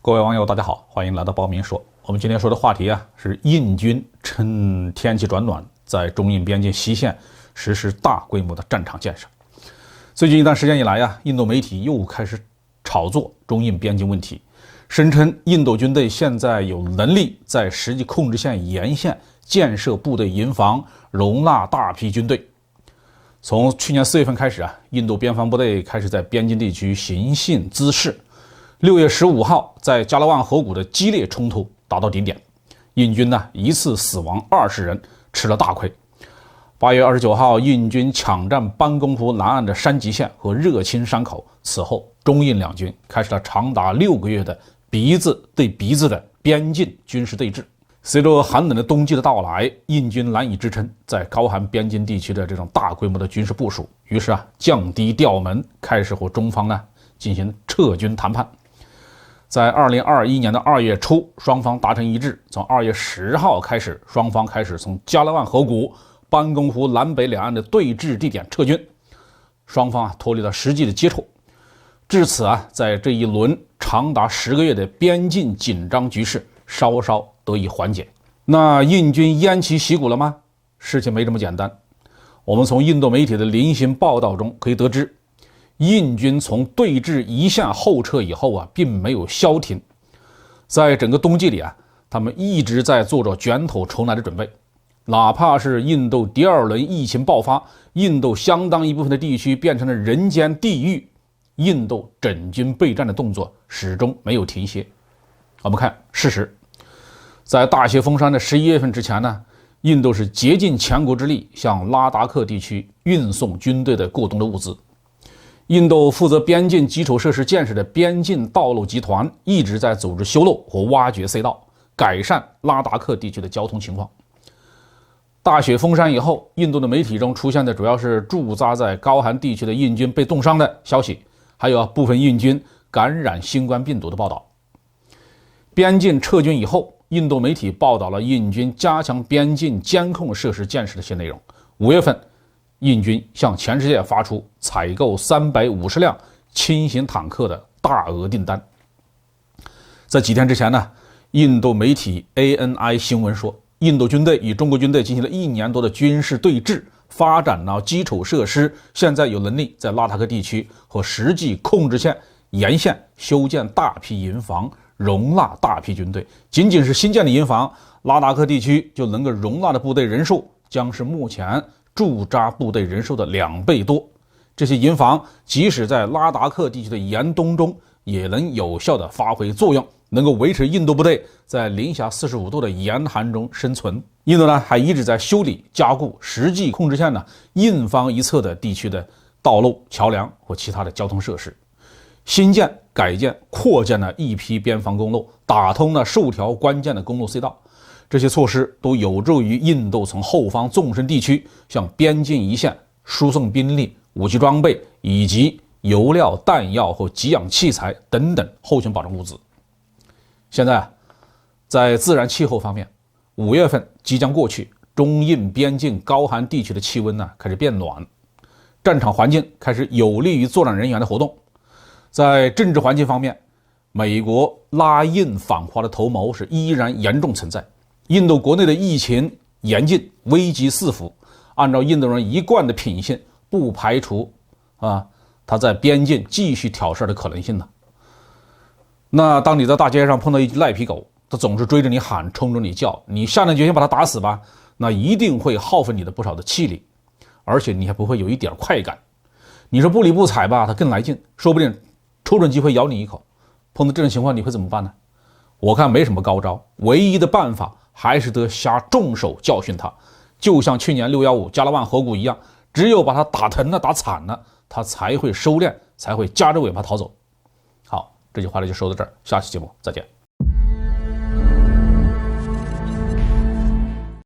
各位网友，大家好，欢迎来到报明说。我们今天说的话题是印军趁天气转暖，在中印边境西线实施大规模的战场建设。最近一段时间以来印度媒体又开始炒作中印边境问题，声称印度军队现在有能力在实际控制线沿线建设部队营房，容纳大批军队。从去年4月份开始印度边防部队开始在边境地区行信滋事。6月15号，在加勒万河谷的激烈冲突达到顶点，印军一次死亡20人，吃了大亏。8月29号，印军抢占班公湖南岸的山吉县和热钦山口，此后中印两军开始了长达6个月的鼻子对鼻子的边境军事对峙。随着寒冷的冬季的到来，印军难以支撑在高寒边境地区的这种大规模的军事部署，于是降低调门，开始和中方进行撤军谈判。在2021年的2月初，双方达成一致，从2月10号开始，双方开始从加勒万河谷、班公湖南北两岸的对峙地点撤军，双方脱离了实际的接触。至此在这一轮长达10个月的边境紧张局势稍稍得以缓解。那印军偃旗息鼓了吗？事情没这么简单。我们从印度媒体的零星报道中可以得知，印军从对峙一线后撤以后并没有消停，在整个冬季里他们一直在做着卷土重来的准备。哪怕是印度第2轮疫情爆发，印度相当一部分的地区变成了人间地狱，印度整军备战的动作始终没有停歇。我们看事实，在大雪封山的11月份之前印度是竭尽全国之力向拉达克地区运送军队的过冬的物资。印度负责边境基础设施建设的边境道路集团一直在组织修路和挖掘隧道，改善拉达克地区的交通情况。大雪封山以后，印度的媒体中出现的主要是驻扎在高寒地区的印军被冻伤的消息，还有部分印军感染新冠病毒的报道。边境撤军以后，印度媒体报道了印军加强边境监控设施建设的新内容。5月份，印军向全世界发出采购350辆轻型坦克的大额订单。在几天之前印度媒体 ANI 新闻说，印度军队与中国军队进行了1年多的军事对峙，发展了基础设施，现在有能力在拉达克地区和实际控制线沿线修建大批营房，容纳大批军队。仅仅是新建的营房，拉达克地区就能够容纳的部队人数将是目前驻扎部队人数的2倍多。这些营房即使在拉达克地区的严冬中也能有效地发挥作用，能够维持印度部队在零下45度的严寒中生存。印度还一直在修理加固实际控制线印方一侧的地区的道路、桥梁和其他的交通设施，新建、改建、扩建了一批边防公路，打通了数条关键的公路隧道。这些措施都有助于印度从后方纵深地区向边境一线输送兵力、武器装备以及油料、弹药和给养器材等等后勤保障物资。现在在自然气候方面，5月份即将过去，中印边境高寒地区的气温开始变暖，战场环境开始有利于作战人员的活动。在政治环境方面，美国拉印反华的图谋是依然严重存在。印度国内的疫情严峻，危机四伏，按照印度人一贯的品性，不排除他在边境继续挑事的可能性呢。那当你在大街上碰到一只赖皮狗，它总是追着你喊，冲着你叫，你下定决心把它打死吧，那一定会耗费你的不少的气力，而且你还不会有一点快感。你说不理不睬吧，它更来劲，说不定瞅准机会咬你一口。碰到这种情况你会怎么办呢？我看没什么高招，唯一的办法还是得下重手教训他，就像去年615加勒万河谷一样，只有把他打疼了、打惨了，他才会收敛，才会夹着尾巴逃走。好，这句话就说到这儿，下期节目再见。